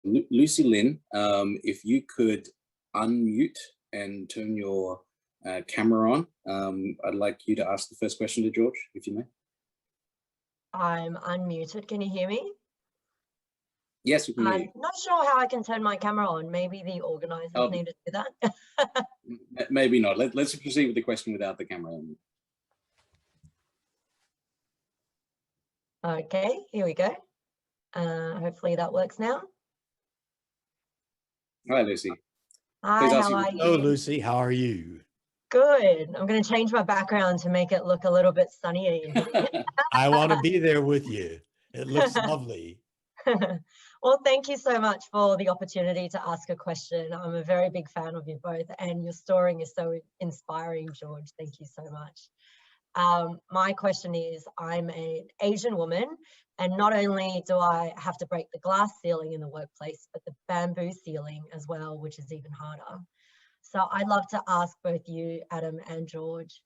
Lucy Lynn, if you could unmute and turn your camera on, I'd like you to ask the first question to George, if you may. I'm unmuted. Can you hear me? Yes, we can hear you. I'm not sure how I can turn my camera on. Maybe the organizers need to do that. Maybe not. Let's proceed with the question without the camera on. Okay, here we go. Hopefully that works now. Hi, Lucy. Hi, how are you? Hello, Lucy. How are you? Good. I'm going to change my background to make it look a little bit sunnier in here. I want to be there with you. It looks lovely. Well, thank you so much for the opportunity to ask a question. I'm a very big fan of you both, and your story is so inspiring, George. Thank you so much. My question is, I'm an Asian woman, and not only do I have to break the glass ceiling in the workplace, but the bamboo ceiling as well, which is even harder. So I'd love to ask both you, Adam and George,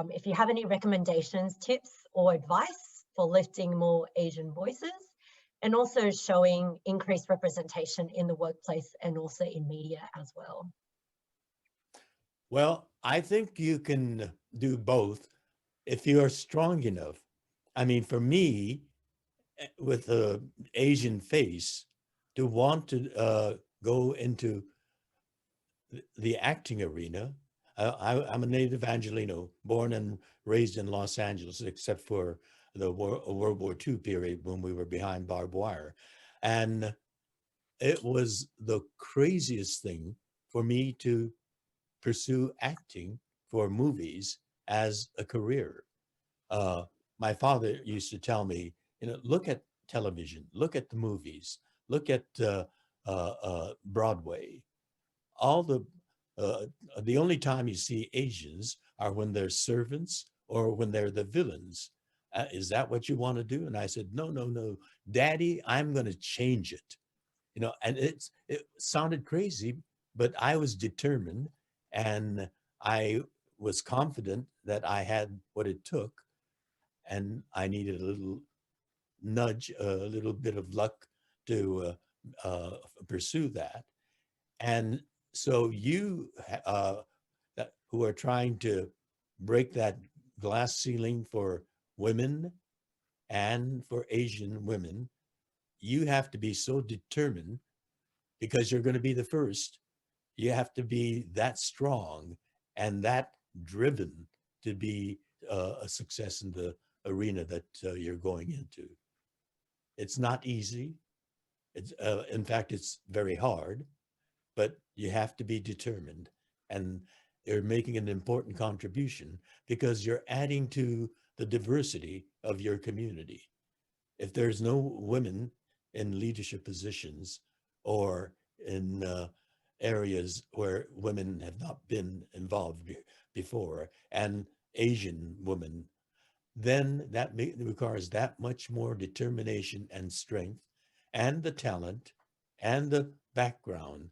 if you have any recommendations, tips, or advice for lifting more Asian voices, and also showing increased representation in the workplace and also in media as well. Well, I think you can do both if you are strong enough. I mean, for me, with an Asian face, to want to go into the acting arena, I'm a native Angelino, born and raised in Los Angeles, except for the World War II period when we were behind barbed wire. And it was the craziest thing for me to pursue acting for movies as a career. My father used to tell me, look at television, look at the movies, look at Broadway. All the only time you see Asians are when they're servants or when they're the villains. Is that what you want to do? And I said, no, Daddy, I'm going to change it. And it sounded crazy, but I was determined, and I was confident that I had what it took, and I needed a little nudge, a little bit of luck to pursue that. And so you who are trying to break that glass ceiling for women and for Asian women, you have to be so determined, because you're going to be the first. You have to be that strong and that driven to be a success in the arena that you're going into. It's not easy. It's in fact, it's very hard, but you have to be determined, and you're making an important contribution because you're adding to the diversity of your community. If there's no women in leadership positions or in areas where women have not been involved before, and Asian women, then that requires that much more determination and strength, and the talent and the background.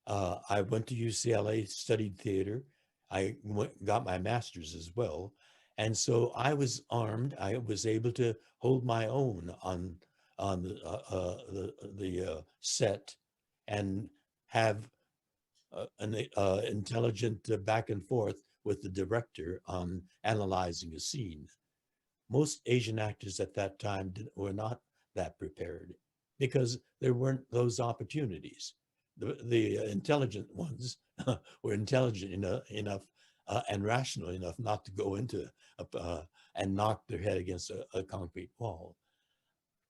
I went to UCLA, studied theater. I got my master's as well. And so I was armed. I was able to hold my own on the set and have an intelligent back and forth with the director on analyzing a scene. Most Asian actors at that time were not that prepared because there weren't those opportunities. The intelligent ones were intelligent enough and rational enough not to go into and knock their head against a concrete wall.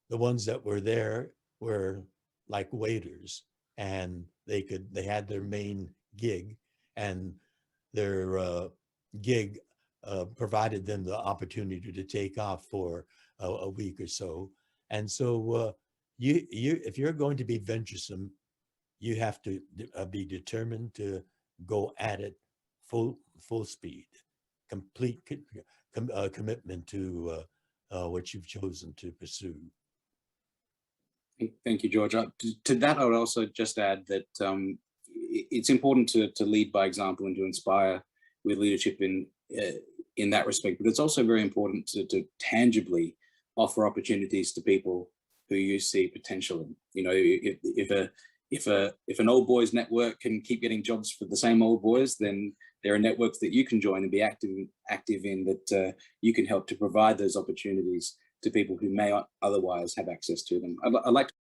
The ones that were there were like waiters, and they had their main gig, and their gig provided them the opportunity to take off for a week or so. And so if you're going to be venturesome, you have to be determined to go at it full speed, complete commitment to what you've chosen to pursue. Thank you, George. To that, I would also just add that it's important to lead by example and to inspire with leadership in that respect, but it's also very important to tangibly offer opportunities to people who you see potential in. You know, if an old boys network can keep getting jobs for the same old boys, then there are networks that you can join and be active in that you can help to provide those opportunities to people who may otherwise have access to them. I'd like to